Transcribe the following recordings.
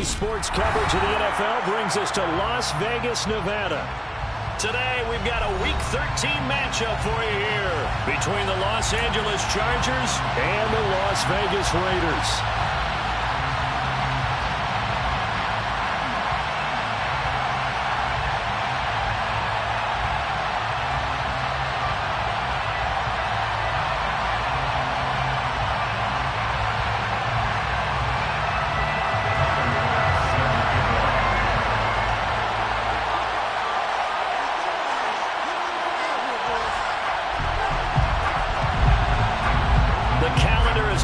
Daily sports coverage of the NFL brings us to Las Vegas, Nevada. Today, we've got a Week 13 matchup for you here between the Los Angeles Chargers and the Las Vegas Raiders.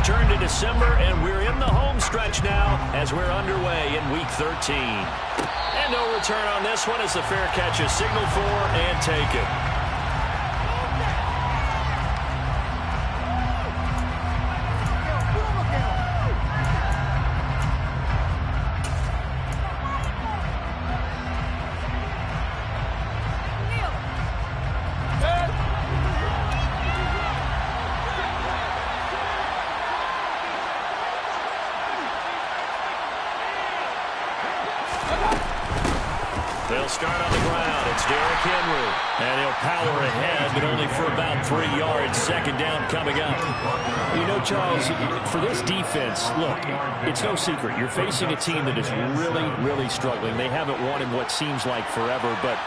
Turned to December, and we're in the home stretch now as we're underway in Week 13. And no return on this one as the fair catch is signaled for and taken. They'll start on the ground. It's Derrick Henry. And he'll power ahead, but only for about 3 yards. Second down coming up. You know, Charles, for this defense, look, it's no secret. You're facing a team that is really, really struggling. They haven't won in what seems like forever, but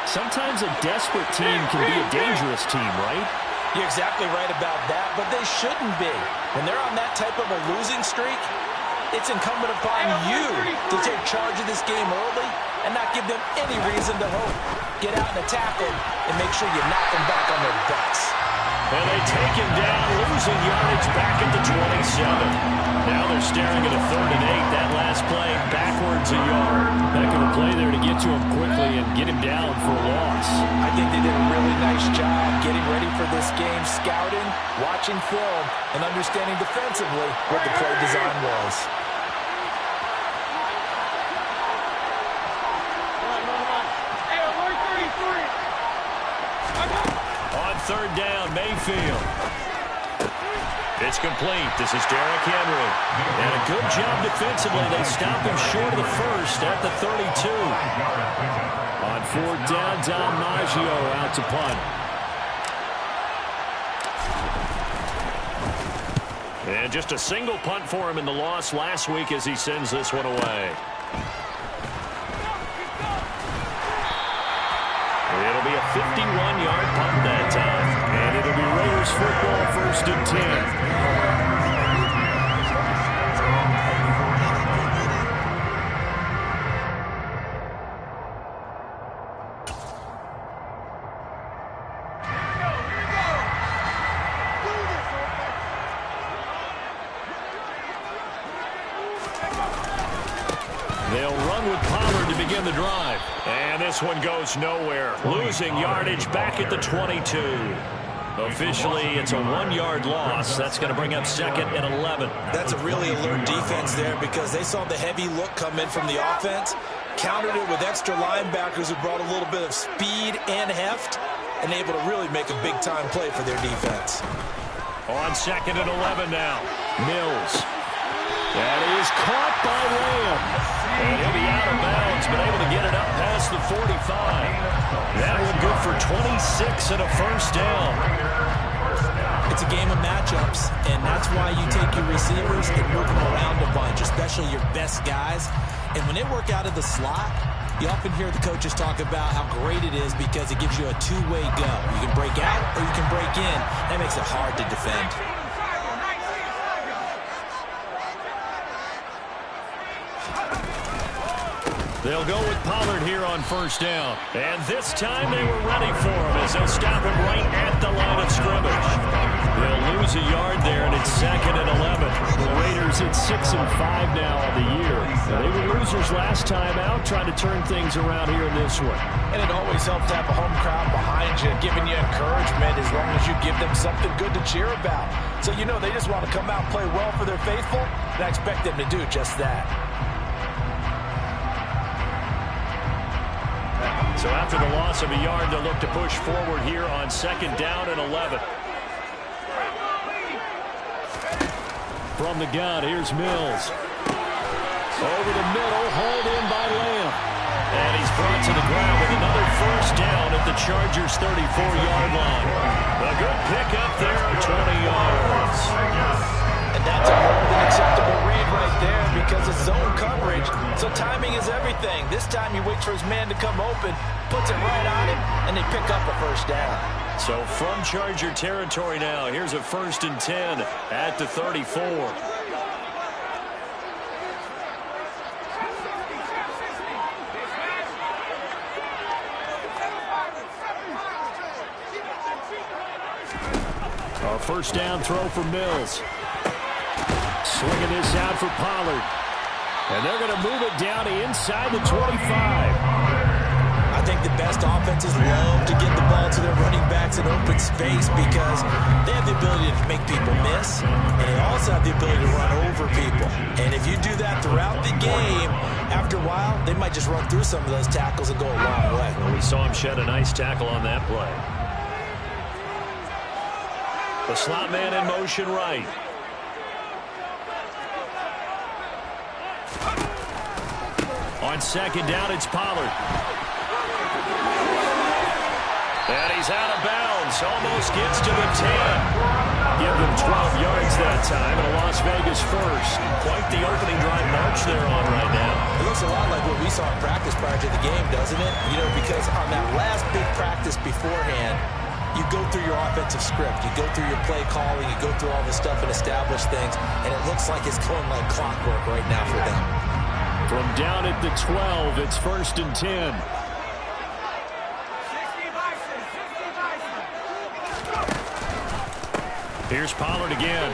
sometimes a desperate team can be a dangerous team, right? You're exactly right about that, but they shouldn't be. When they're on that type of a losing streak, it's incumbent upon you to take charge of this game early and not give them any reason to hope. Get out and attack them and make sure you knock them back on their butts. And they take him down, losing yardage back at the 27. Now they're staring at a 3rd and 8. That last play backwards a yard. Heck of a play there to get to him quickly and get him down for a loss. I think they did a really nice job getting ready for this game, scouting, watching film, and understanding defensively what the play design was. On 3rd down, Mayfield. It's complete. This is Derrick Henry. And a good job defensively. They stop him short of the first at the 32. On 4th down, Dom Maggio out to punt. And just a single punt for him in the loss last week as he sends this one away. It'll be a 51-yard punt that time. And it'll be Raiders football, 1st and 10. They'll run with Pollard to begin the drive. And this one goes nowhere. Losing yardage back at the 22. Officially, it's a 1-yard loss. That's going to bring up 2nd and 11. That's a really alert defense there because they saw the heavy look come in from the offense, countered it with extra linebackers who brought a little bit of speed and heft, and able to really make a big-time play for their defense. On 2nd and 11 now. Mills. That is caught by Lamb. And he'll be out of bounds, but able to get it up past the 45. That one good for 26 and a 1st down. It's a game of matchups, and that's why you take your receivers and move them around a bunch, especially your best guys. And when they work out of the slot, you often hear the coaches talk about how great it is because it gives you a two-way go. You can break out or you can break in. That makes it hard to defend. They'll go with Pollard here on 1st down. And this time they were ready for him as they'll stop him right at the line of scrimmage. They'll lose a yard there, and it's 2nd and 11. The Raiders at 6-5 now on the year. They were losers last time out, trying to turn things around here in this one. And it always helps to have a home crowd behind you, giving you encouragement as long as you give them something good to cheer about. So you know they just want to come out and play well for their faithful, and I expect them to do just that. So after the loss of a yard, they'll look to push forward here on 2nd down and 11. From the gun, here's Mills. Over the middle, hauled in by Lamb. And he's brought to the ground with another first down at the Chargers' 34-yard line. A good pickup there, 20 yards. And that's a more than acceptable read right there because it's zone coverage, so timing is everything. This time he waits for his man to come open, puts it right on him, and they pick up a first down. So from Charger territory now, here's a 1st and 10 at the 34. A first down throw for Mills. Swinging this out for Pollard. And they're going to move it down inside the 25. I think the best offenses love to get the ball to their running backs in open space because they have the ability to make people miss, and they also have the ability to run over people. And if you do that throughout the game, after a while, they might just run through some of those tackles and go a long way. Well, we saw him shed a nice tackle on that play. The slot man in motion right. On second down, it's Pollard. And he's out of bounds. Almost gets to the 10. Give them 12 yards that time, and a Las Vegas first. Quite the opening drive march they're on right now. It looks a lot like what we saw in practice prior to the game, doesn't it? You know, because on that last big practice beforehand, you go through your offensive script. You go through your play calling. You go through all this stuff and establish things, and it looks like it's going like clockwork right now for them. From down at the 12, it's 1st and 10. Here's Pollard again.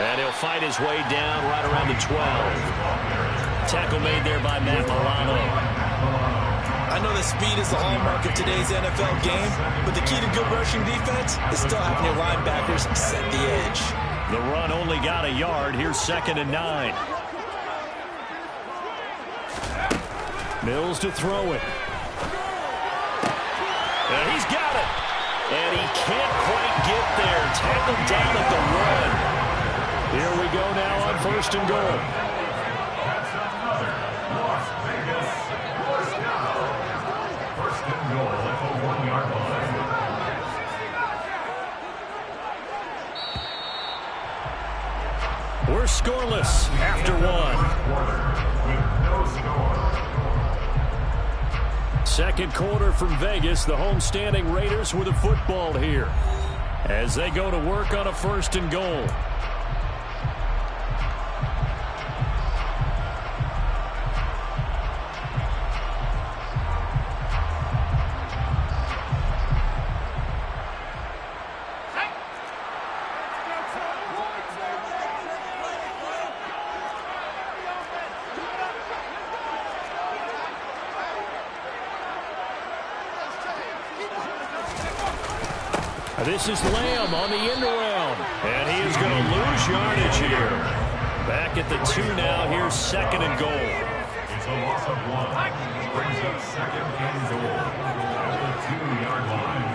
And he'll fight his way down right around the 12. Tackle made there by Matt Milano. I know that speed is the hallmark of today's NFL game, but the key to good rushing defense is still having your linebackers set the edge. The run only got a yard. Here's 2nd and 9. Mills to throw it. And he's got it. And he can't quite get there. Tackled down at the run. Here we go now on 1st and goal. First and goal at the 1-yard line. We're scoreless after one. With no score. Second quarter from Vegas. The homestanding Raiders with a football here as they go to work on a 1st and goal. This is Lamb on the end around, and he is going to lose yardage here. Back at the 2 now. Here's 2nd and goal. It's a loss of 1. Brings up 2nd and goal at the 2-yard line.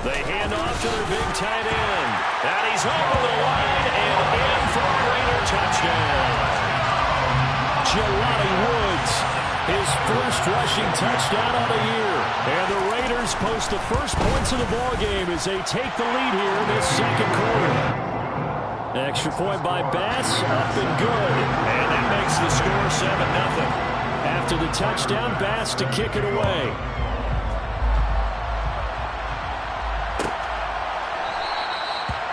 They hand off to their big tight end. And he's over the line and in for a Raider touchdown. Jelani Woods, his first rushing touchdown of the year. And the Raiders post the first points of the ball game as they take the lead here in this second quarter. Extra point by Bass, up and good. And that makes the score 7-0. After the touchdown, Bass to kick it away.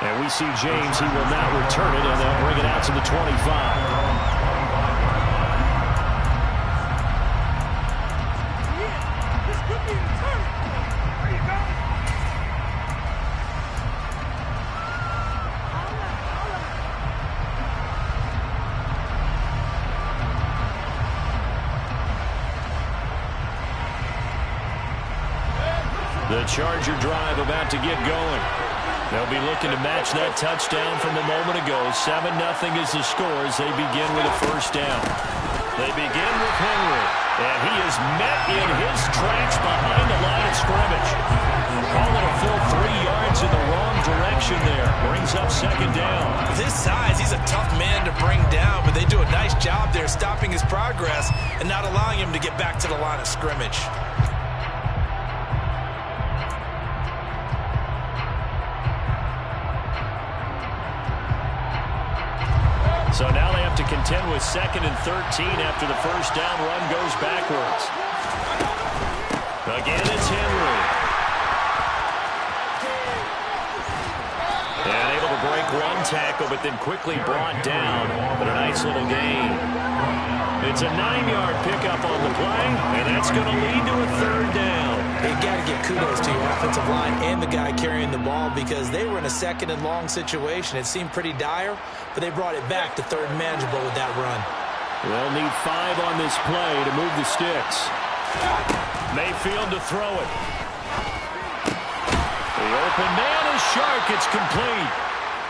And we see James, he will not return it, and they'll bring it out to the 25. The Charger drive about to get going. They'll be looking to match that touchdown from a moment ago. 7-0 is the score as they begin with a first down. They begin with Henry, and he is met in his tracks behind the line of scrimmage. Call it a full 3 yards in the wrong direction. action there. Brings up second down. With his size, he's a tough man to bring down, but they do a nice job there stopping his progress and not allowing him to get back to the line of scrimmage. So now they have to contend with 2nd and 13 after the first down run goes backwards. Again, it's Henry. And able to break one tackle, but then quickly brought down. But a nice little gain. It's a 9-yard pickup on the play, and that's going to lead to a 3rd down. You got to give kudos to your offensive line and the guy carrying the ball because they were in a 2nd and long situation. It seemed pretty dire, but they brought it back to 3rd and manageable with that run. They'll need 5 on this play to move the sticks. Mayfield to throw it. The open man is Shark. It's complete.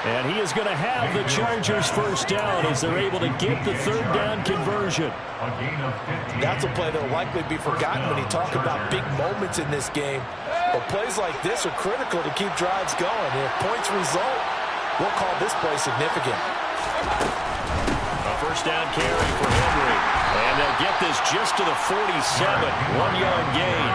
And he is going to have the Chargers first down as they're able to get the 3rd down conversion. That's a play that will likely be forgotten when you talk about big moments in this game. But plays like this are critical to keep drives going. And if points result, we'll call this play significant. A first down carry for Henry. And they'll get this just to the 47. 1-yard gain.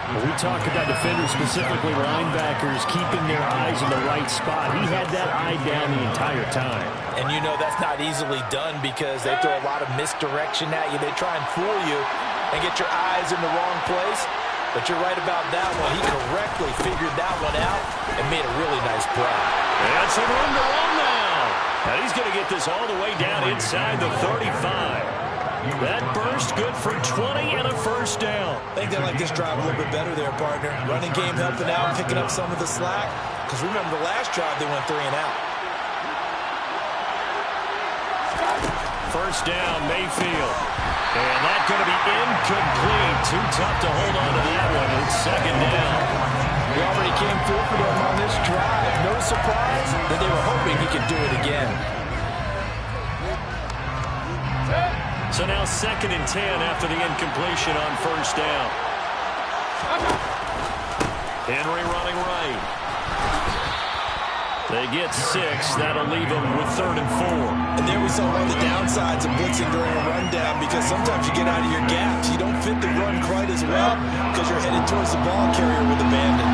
We talk about defenders, specifically linebackers, keeping their eyes in the right spot. He had that eye down the entire time. And you know that's not easily done because they throw a lot of misdirection at you. They try and fool you and get your eyes in the wrong place. But you're right about that one. He correctly figured that one out and made a really nice play. And some room to run now. And he's going to get this all the way down inside the 35. That burst good for 20 and a first down. I think they like this drive a little bit better there, partner. Running game helping out, picking up some of the slack. Because remember the last drive they went 3 and out. First down, Mayfield. And that's going to be incomplete. Too tough to hold on to that one. It's 2nd down. He already came through for them on this drive. No surprise that they were hoping he could do it again. So now 2nd and 10 after the incompletion on first down. Henry running right. They get 6. That'll leave them with 3rd and 4. And there we saw one of the downsides of blitzing during a rundown because sometimes you get out of your gaps. You don't fit the run quite as well because you're headed towards the ball carrier with abandon.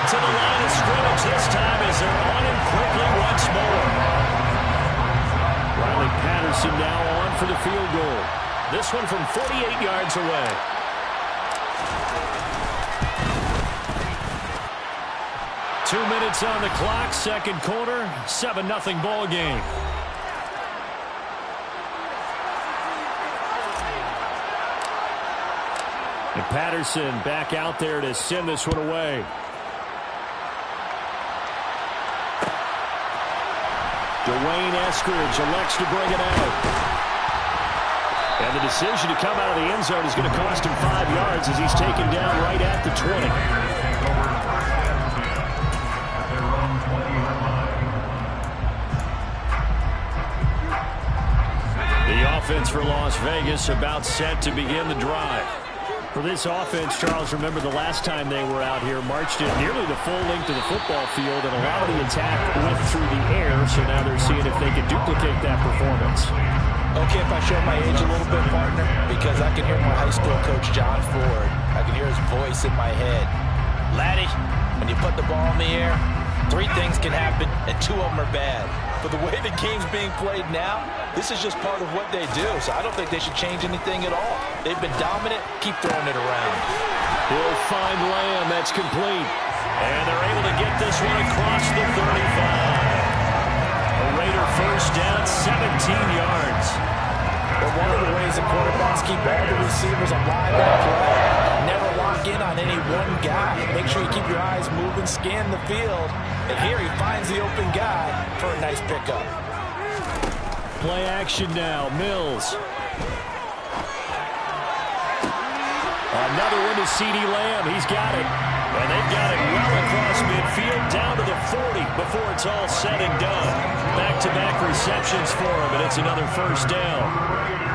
To the line of scrimmage this time as they're on him quickly once more. Riley Patterson now on for the field goal. This one from 48 yards away. Two minutes on the clock, 2nd quarter, 7-0 ball game. And Patterson back out there to send this one away. Dwayne Eskridge elects to bring it out. And the decision to come out of the end zone is going to cost him 5 yards as he's taken down right at the 20. The offense for Las Vegas about set to begin the drive. For this offense, Charles, remember the last time they were out here, marched in nearly the full length of the football field, and a lot of the attack went through the air, so now they're seeing if they can duplicate that performance. Okay, if I show my age a little bit, partner, because I can hear my high school coach, John Ford. I can hear his voice in my head. Laddie, when you put the ball in the air, 3 things can happen, and 2 of them are bad. But the way the game's being played now, this is just part of what they do. So I don't think they should change anything at all. They've been dominant. Keep throwing it around. He'll find Lamb. That's complete. And they're able to get this one across the 35. A Raider first down, 17 yards. But one of the ways the quarterbacks keep all the receivers alive and play, never lock in on any one guy. Make sure you keep your eyes moving, scan the field. And here he finds the open guy for a nice pickup. Play action now. Mills. Another one to CeeDee Lamb. He's got it. And they've got it well across midfield down to the 40 before it's all said and done. Back-to-back receptions for him, and it's another first down.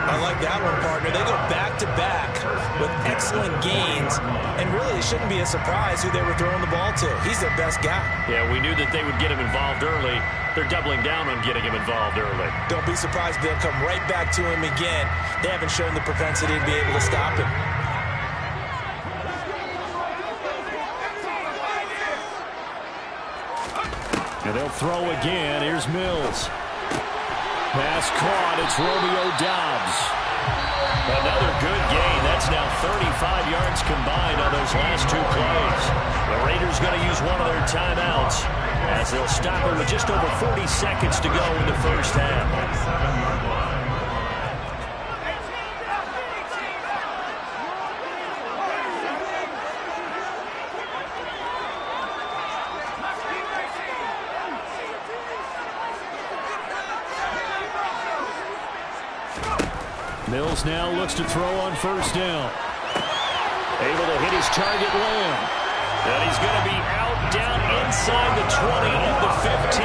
I like that one, partner. They go back-to-back with excellent gains, and really it shouldn't be a surprise who they were throwing the ball to. He's their best guy. Yeah, we knew that they would get him involved early. They're doubling down on getting him involved early. Don't be surprised they'll come right back to him again. They haven't shown the propensity to be able to stop him. And they'll throw again. Here's Mills. Pass caught. It's Romeo Doubs. Another good gain. That's now 35 yards combined on those last two plays. The Raiders going to use one of their timeouts as they'll stop it with just over 40 seconds to go in the first half. Mills now looks to throw on first down. Able to hit his target, Lamb. And he's going to be out down inside the 20 at the 15.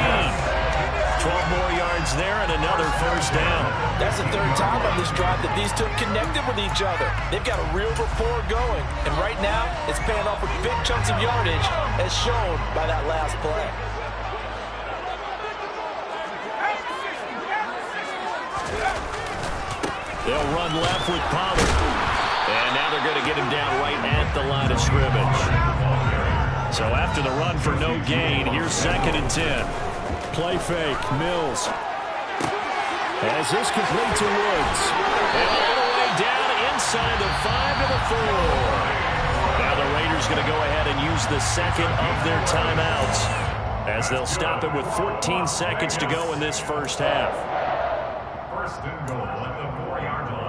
12 more yards there and another first down. That's the third time on this drive that these two connected with each other. They've got a real rapport going. And right now, it's paying off with big chunks of yardage as shown by that last play. They'll run left with Pollard. And now they're going to get him down right at the line of scrimmage. So after the run for no gain, here's 2nd and 10. Play fake, Mills. As this complete to Woods. And all the way down inside the 5 to the 4. Now the Raiders going to go ahead and use the second of their timeouts as they'll stop it with 14 seconds to go in this first half. First and goal at the 4-yard line.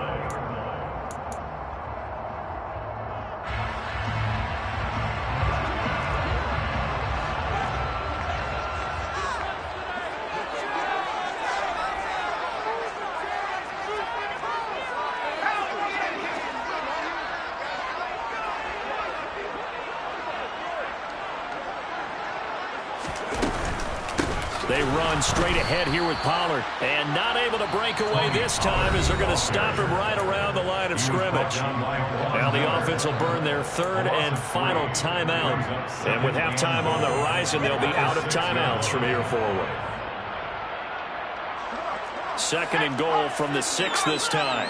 They run straight ahead here with Pollard. And not able to break away this time as they're going to stop him right around the line of scrimmage. Now the offense will burn their third and final timeout. And with halftime on the horizon, they'll be out of timeouts from here forward. 2nd and goal from the 6 this time.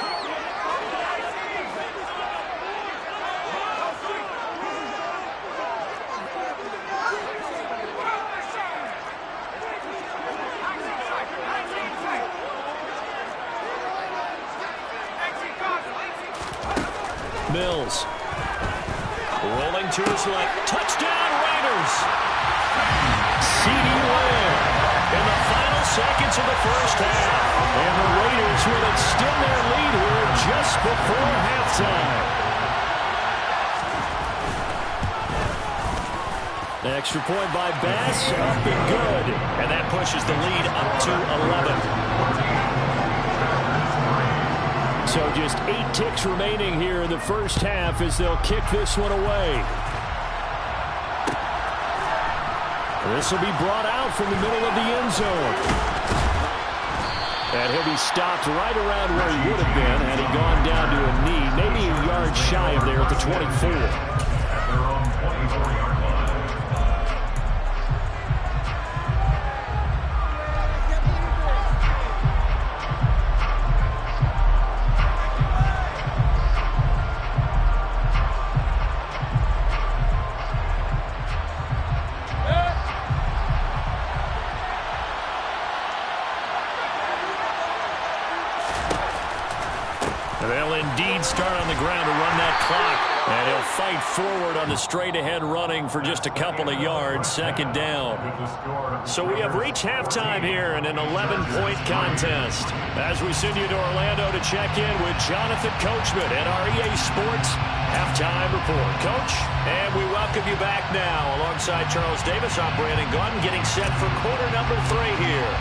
Mills. Rolling to his left. Touchdown, Raiders! CeeDee Lamb in the final seconds of the first half. And the Raiders will extend their lead here just before halftime. Extra point by Bass, up and good. And that pushes the lead up to 11. So just 8 ticks remaining here in the first half as they'll kick this one away. This will be brought out from the middle of the end zone. And he'll be stopped right around where he would have been had he gone down to a knee, maybe a yard shy of there at the 24. At their own 24-yard line. They'll indeed start on the ground to run that clock. And he'll fight forward on the straight-ahead running for just a couple of yards, 2nd down. So we have reached halftime here in an 11-point contest. As we send you to Orlando to check in with Jonathan Coachman and our EA Sports Halftime Report. Coach, and we welcome you back now. Alongside Charles Davis, I'm Brandon Gordon, getting set for quarter number 3 here.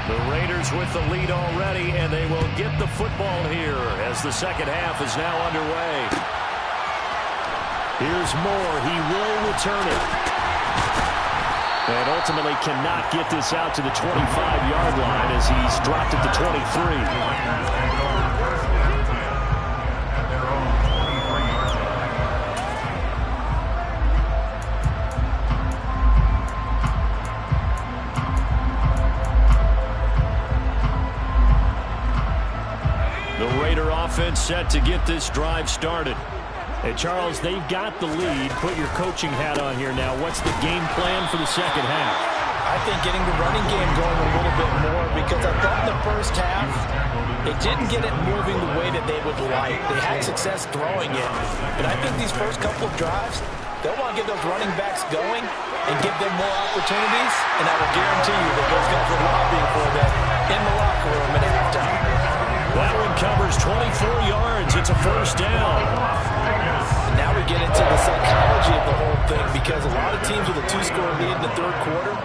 The Raiders with the lead already, and they will get the football here as the second half is now underway. Here's Moore. He will return it. And ultimately cannot get this out to the 25-yard line as he's dropped at the 23. Offense set to get this drive started. Hey, Charles, they've got the lead. Put your coaching hat on here now. What's the game plan for the second half? I think getting the running game going a little bit more, because I thought in the first half it didn't get it moving the way that they would like. They had success throwing it. But I think these first couple of drives, they'll want to get those running backs going and give them more opportunities. And I will guarantee you that those guys are lobbying for that in the locker room at halftime. That one covers 24 yards. It's a first down. And now we get into the psychology of the whole thing, because a lot of teams with a 2-score lead in the third quarter,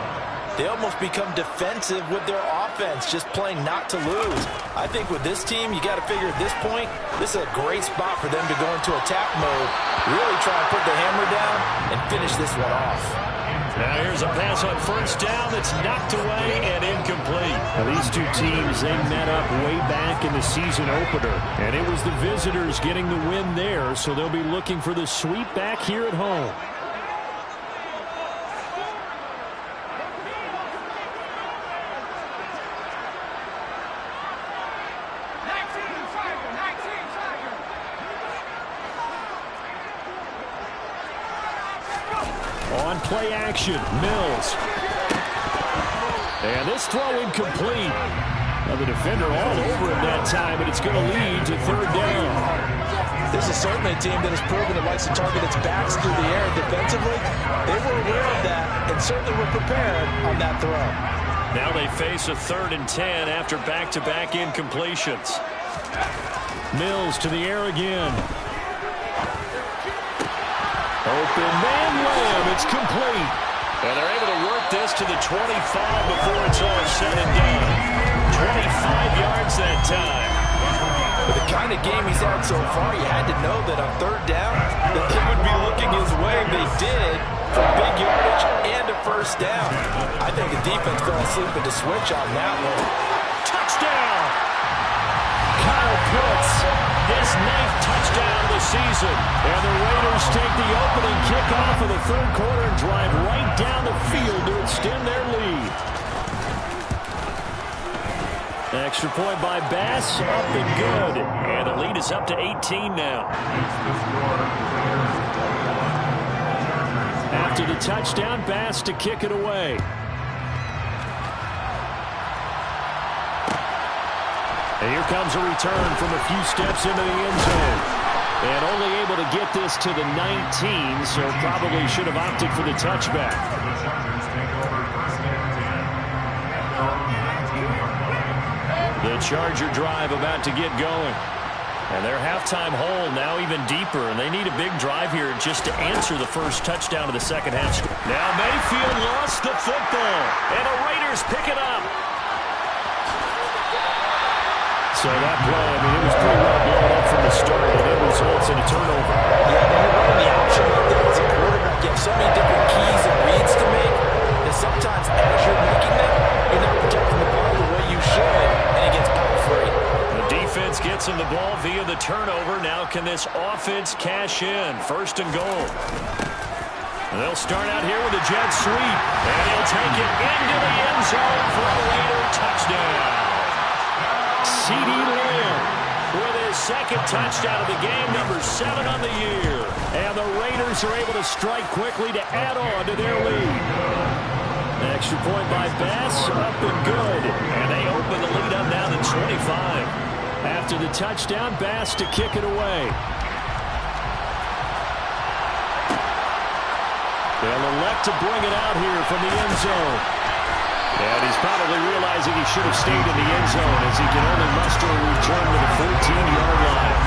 they almost become defensive with their offense, just playing not to lose. I think with this team, you got to figure at this point, this is a great spot for them to go into attack mode, really try and put the hammer down and finish this one off. Now here's a pass on first down that's knocked away and incomplete. Now these two teams, they met up way back in the season opener, and it was the visitors getting the win there, so they'll be looking for the sweep back here at home. On play action, Mills. And this throw incomplete. Now the defender all over him that time, and it's going to lead to third down. This is certainly a team that has proven it likes to target its backs through the air defensively. They were aware of that and certainly were prepared on that throw. Now they face a 3rd and 10 after back-to-back incompletions. Mills to the air again. Open man layup. It's complete. And they're able to work this to the 25 before it's all said and done. 25 yards that time. With the kind of game he's had so far, you had to know that on third down that they would be looking his way. They did for big yardage and a first down. I think the defense fell asleep at the switch on that one. Touchdown! Kyle Pitts, his 9th touchdown of the season. And the Raiders take the opening kickoff of the third quarter and drive right down the field to extend their lead. Extra point by Bass, up and good. And the lead is up to 18 now. After the touchdown, Bass to kick it away. And here comes a return from a few steps into the end zone. And only able to get this to the 19, so probably should have opted for the touchback. The Charger drive about to get going. And their halftime hole now even deeper, and they need a big drive here just to answer the first touchdown of the second half. Now Mayfield lost the football, and the Raiders pick it up. So that play, I mean, it was pretty well blown up from the start, and it results in a turnover. Yeah, when you're running the option like that as a quarterback, you have so many different keys and reads to make that sometimes as you're making them, you're not protecting the ball the way you should, and it gets ball free. The defense gets him the ball via the turnover. Now can this offense cash in? 1st and goal. And they'll start out here with a jet sweep, and he'll take it into the end zone for a Raider touchdown. C.D. Lamb with his 2nd touchdown of the game, number 7 on the year. And the Raiders are able to strike quickly to add on to their lead. Extra point by Bass, up and good. And they open the lead up now to 25. After the touchdown, Bass to kick it away. They'll elect to bring it out here from the end zone. And he's probably realizing he should have stayed in the end zone as he can only muster a return to the 14-yard line.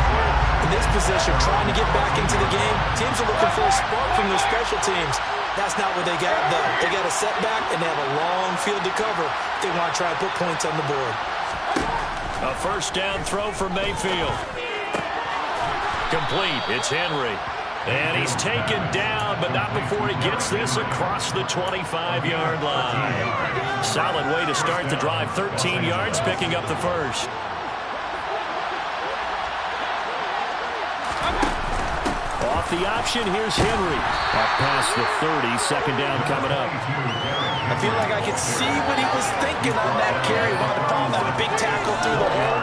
In this position, trying to get back into the game, teams are looking for a spark from their special teams. That's not what they got, though. They got a setback, and they have a long field to cover if they want to try and put points on the board. A first down throw for Mayfield. Complete. It's Henry. And he's taken down, but not before he gets this across the 25-yard line. Solid way to start the drive. 13 yards, picking up the first. Off the option, here's Henry. Up past the 30, second down coming up. I feel like I could see what he was thinking on that carry. Wanted to follow that big tackle through the hole.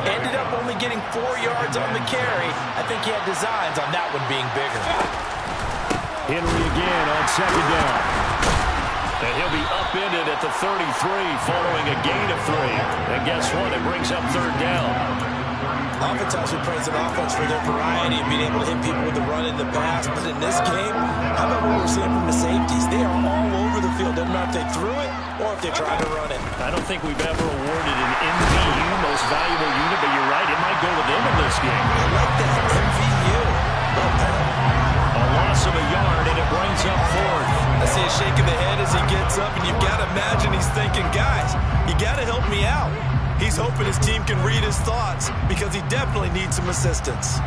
Ended up only getting 4 yards on the carry. I think he had designs on that one being bigger. Henry again on second down. And he'll be upended at the 33 following a gain of 3. And guess what? It brings up third down. Oftentimes we praise an offense for their variety and being able to hit people with the run in the pass. But in this game, how about what we're seeing from the safeties? They are all over the field. Doesn't matter if they threw it or if they tried to run it. I don't think we've ever awarded an MVU, most valuable unit, but you're right, it might go to them in this game. I like that, MVU. Love that. A loss of a yard, and it brings up fourth. I see a shake of the head as he gets up, and you've got to imagine he's thinking, guys, you got to help me out. He's hoping his team can read his thoughts because he definitely needs some assistance.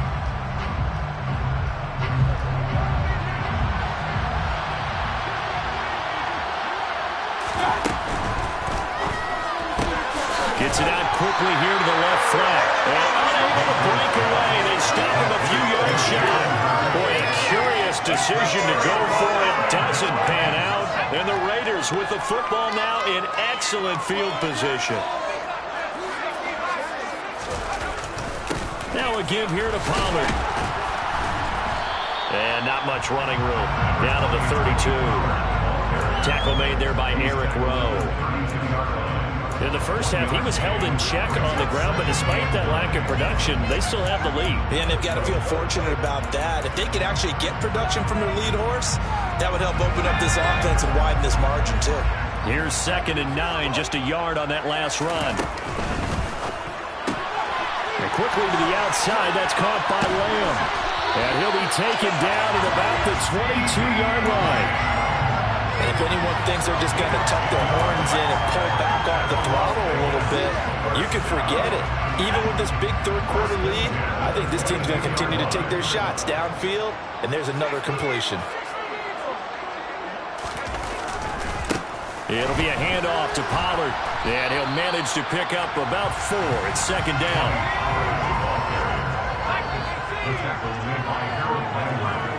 Gets it out quickly here to the left flank. And unable to break away. They stop him a few yards shy. Boy, a curious decision to go for it. Doesn't pan out. And the Raiders with the football now in excellent field position. Now a give here to Pollard. And not much running room. Down to the 32. Tackle made there by Eric Rowe. In the first half, he was held in check on the ground, but despite that lack of production, they still have the lead. Yeah, and they've got to feel fortunate about that. If they could actually get production from their lead horse, that would help open up this offense and widen this margin, too. Here's 2nd and 9, just a yard on that last run. And quickly to the outside, that's caught by Lamb. And he'll be taken down at about the 22-yard line. And if anyone thinks they're just going to tuck their horns in and pull back off the throttle a little bit, you can forget it. Even with this big third-quarter lead, I think this team's going to continue to take their shots downfield, and there's another completion. It'll be a handoff to Pollard, and he'll manage to pick up about 4. It's 2nd down. The tackle made by Harold Landry.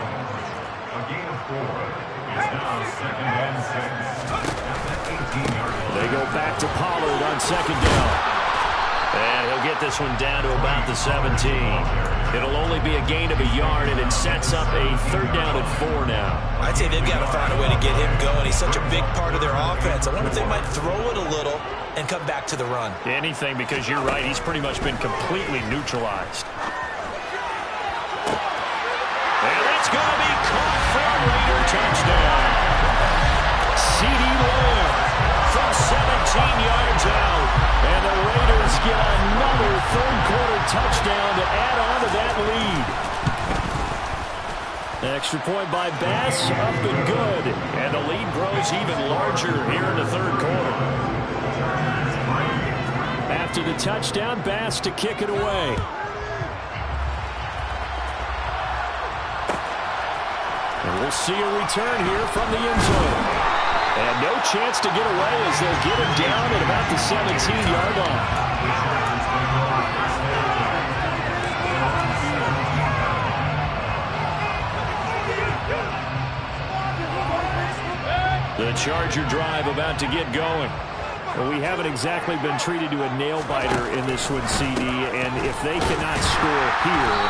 A gain of 4. It's now 2nd and 6 at the 18-yard line. They go back to Pollard on 2nd down. And he'll get this one down to about the 17. It'll only be a gain of a yard, and it sets up a 3rd down and 4 now. I'd say they've got to find a way to get him going. He's such a big part of their offense. I wonder if they might throw it a little and come back to the run. Anything, because you're right, he's pretty much been completely neutralized. And that's going to be caught for a Raider touchdown. C.D. Lamb from 17 yards out. And the Raiders get another third-quarter touchdown to add on to that lead. Extra point by Bass, up and good. And the lead grows even larger here in the third quarter. After the touchdown, Bass to kick it away. And we'll see a return here from the end zone. And no chance to get away as they'll get him down at about the 17-yard line. The Charger drive about to get going. Well, we haven't exactly been treated to a nail-biter in this one, CD, and if they cannot score here,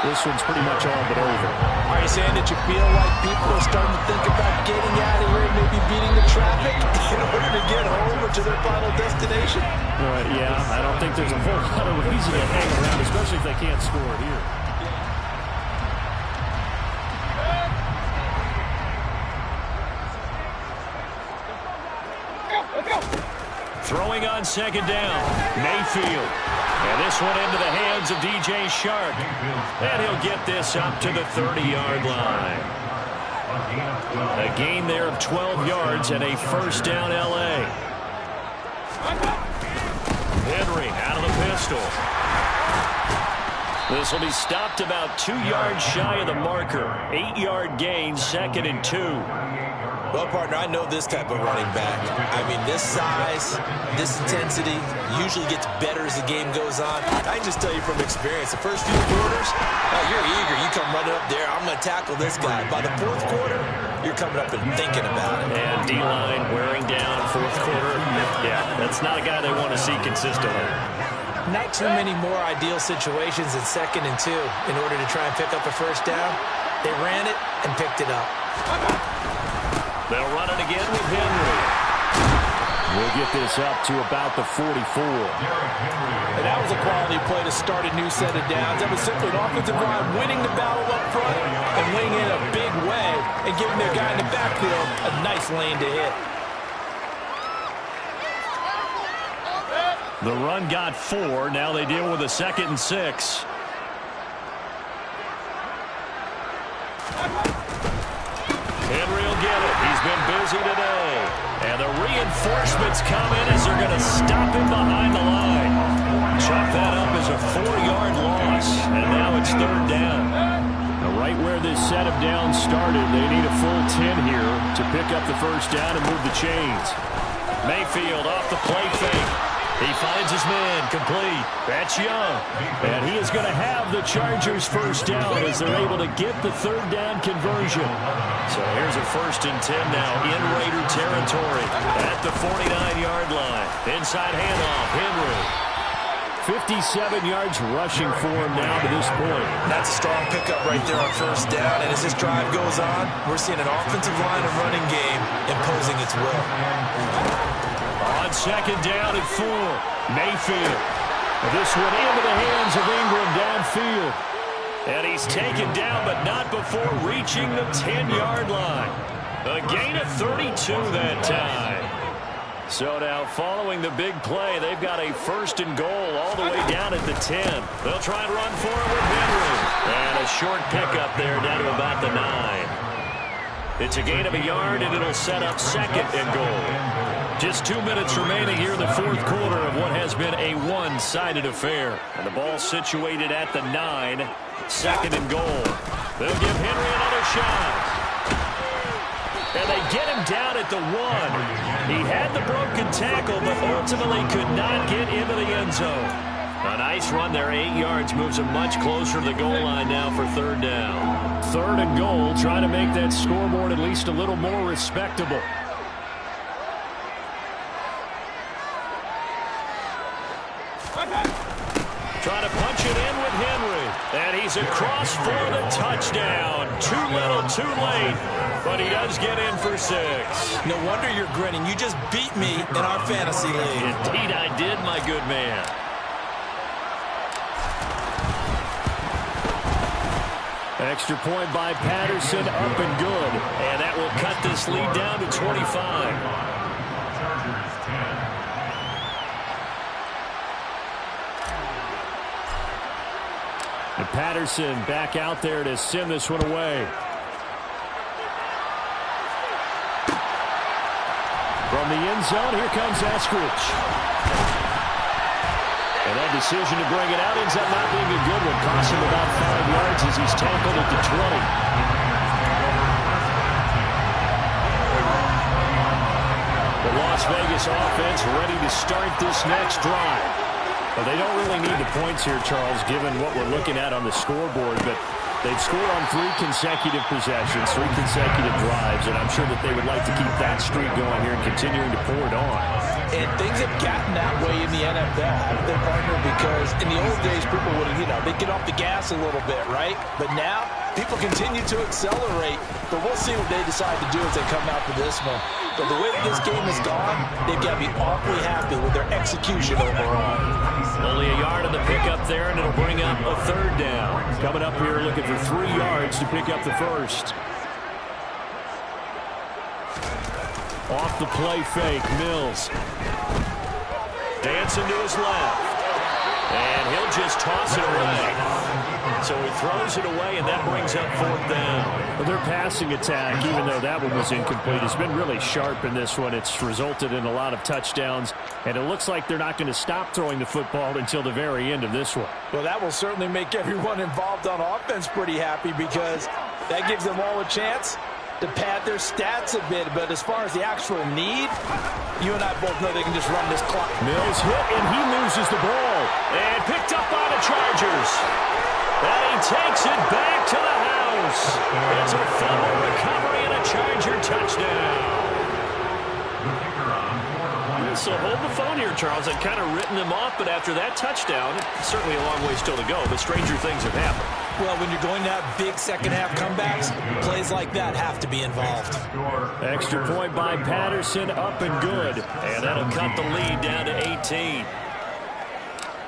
this one's pretty much all but over. Are you saying that you feel like people are starting to think about getting out of here and maybe beating the traffic in order to get home or to their final destination? Yeah, I don't think there's a whole lot of reason to hang around, especially if they can't score here. Throwing on 2nd down, Mayfield. And this one into the hands of DJ Shark. And he'll get this up to the 30-yard line. A gain there of 12 yards and a 1st down L.A. Henry out of the pistol. This will be stopped about 2 yards shy of the marker. 8-yard gain, 2nd and 2. Well, partner, I know this type of running back. I mean, this size, this intensity usually gets better as the game goes on. I can just tell you from experience, the first few quarters, you're eager. You come running up there, I'm going to tackle this guy. By the 4th quarter, you're coming up and thinking about it. And D-line wearing down 4th quarter. Yeah, that's not a guy they want to see consistently. Not too many more ideal situations in 2nd and 2 in order to try and pick up a first down. They ran it and picked it up. They'll run it again with Henry. We'll get this up to about the 44. And that was a quality play to start a new set of downs. That was simply an offensive line winning the battle up front and winning in a big way and giving their guy in the backfield a nice lane to hit. The run got 4. Now they deal with a 2nd and 6. Henry will get it. He's been busy today. And the reinforcements come in as they're going to stop him behind the line. Chalk that up as a 4-yard loss. And now it's 3rd down. Now right where this set of downs started, they need a full 10 here to pick up the first down and move the chains. Mayfield off the play fake. He finds his man, complete. That's Young. And he is going to have the Chargers first down as they're able to get the 3rd down conversion. So here's a 1st and 10 now in Raider territory at the 49-yard line. Inside handoff, Henry. 57 yards rushing for him now to this point. That's a strong pickup right there on first down. And as this drive goes on, we're seeing an offensive line and running game imposing its will. On 2nd down at 4, Mayfield. This one into the hands of Ingram downfield. And he's taken down, but not before reaching the 10-yard line. A gain of 32 that time. So now following the big play, they've got a 1st and goal all the way down at the 10. They'll try and run for it with Henry. And a short pickup there down to about the 9. It's a gain of a yard, and it'll set up 2nd and goal. Just 2 minutes remaining here in the 4th quarter of what has been a one-sided affair. And the ball situated at the 9. 2nd and goal. They'll give Henry another shot. And they get him down at the 1. He had the broken tackle, but ultimately could not get into the end zone. A nice run there, 8 yards, moves him much closer to the goal line now for 3rd down. 3rd and goal, trying to make that scoreboard at least a little more respectable. Trying to punch it in with Henry. And he's across for the touchdown. Too little, too late. But he does get in for 6. No wonder you're grinning. You just beat me in our fantasy league. Indeed I did, my good man. Extra point by Patterson, up and good. And that will cut this lead down to 25. And Patterson back out there to send this one away. From the end zone, here comes Eskridge. And that decision to bring it out ends up not being a good one. Costs him about 5 yards as he's tackled at the 20. The Las Vegas offense ready to start this next drive. Well, they don't really need the points here, Charles, given what we're looking at on the scoreboard, but they've scored on 3 consecutive possessions, 3 consecutive drives, and I'm sure that they would like to keep that streak going here and continuing to pour it on. And things have gotten that way in the NFL, haven't they, partner? Because in the old days, people would, they'd get off the gas a little bit, right? But now, people continue to accelerate. But we'll see what they decide to do as they come out for this one. But the way that this game has gone, they've got to be awfully happy with their execution overall. Only a yard on the pickup there, and it'll bring up a 3rd down. Coming up here looking for 3 yards to pick up the first. Off the play fake, Mills. Dancing to his left. And he'll just toss it away. So he throws it away, and that brings up 4th down. Well, their passing attack, even though that one was incomplete, has been really sharp in this one. It's resulted in a lot of touchdowns, and it looks like they're not going to stop throwing the football until the very end of this one. Well, that will certainly make everyone involved on offense pretty happy because that gives them all a chance to pad their stats a bit. But as far as the actual need, you and I both know they can just run this clock. Mills hit, and he loses the ball. And picked up by the Chargers. And he takes it back to the house. It's a fumble recovery and a Charger touchdown. So hold the phone here, Charles. I've kind of written them off, but after that touchdown, it's certainly a long way still to go, but stranger things have happened. Well, when you're going to have big second-half comebacks, plays like that have to be involved. Extra point by Patterson, up and good. And that'll cut the lead down to 18.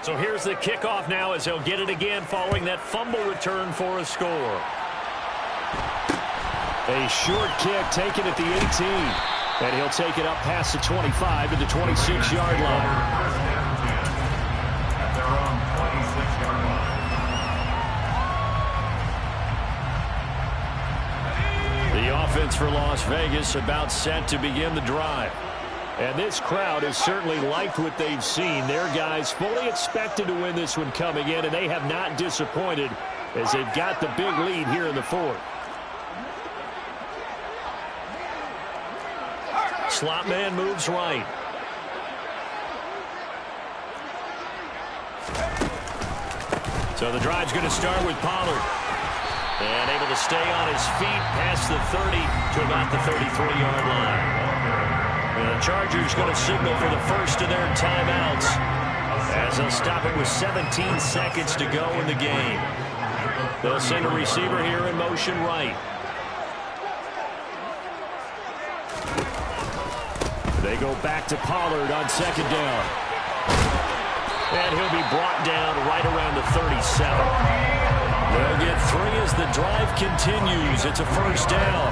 So here's the kickoff now as he'll get it again following that fumble return for a score. A short kick taken at the 18. And he'll take it up past the 25 to the 26-yard line. At their own 26-yard line. The offense for Las Vegas about set to begin the drive. And this crowd has certainly liked what they've seen. Their guys fully expected to win this one coming in, and they have not disappointed as they've got the big lead here in the 4th. Slot man moves right. So the drive's going to start with Pollard. And able to stay on his feet past the 30 to about the 33-yard line. And the Chargers going to signal for the first of their timeouts as they'll stop it with 17 seconds to go in the game. They'll send a receiver here in motion right. They go back to Pollard on 2nd down. And he'll be brought down right around the 37. They'll get 3 as the drive continues. It's a 1st down.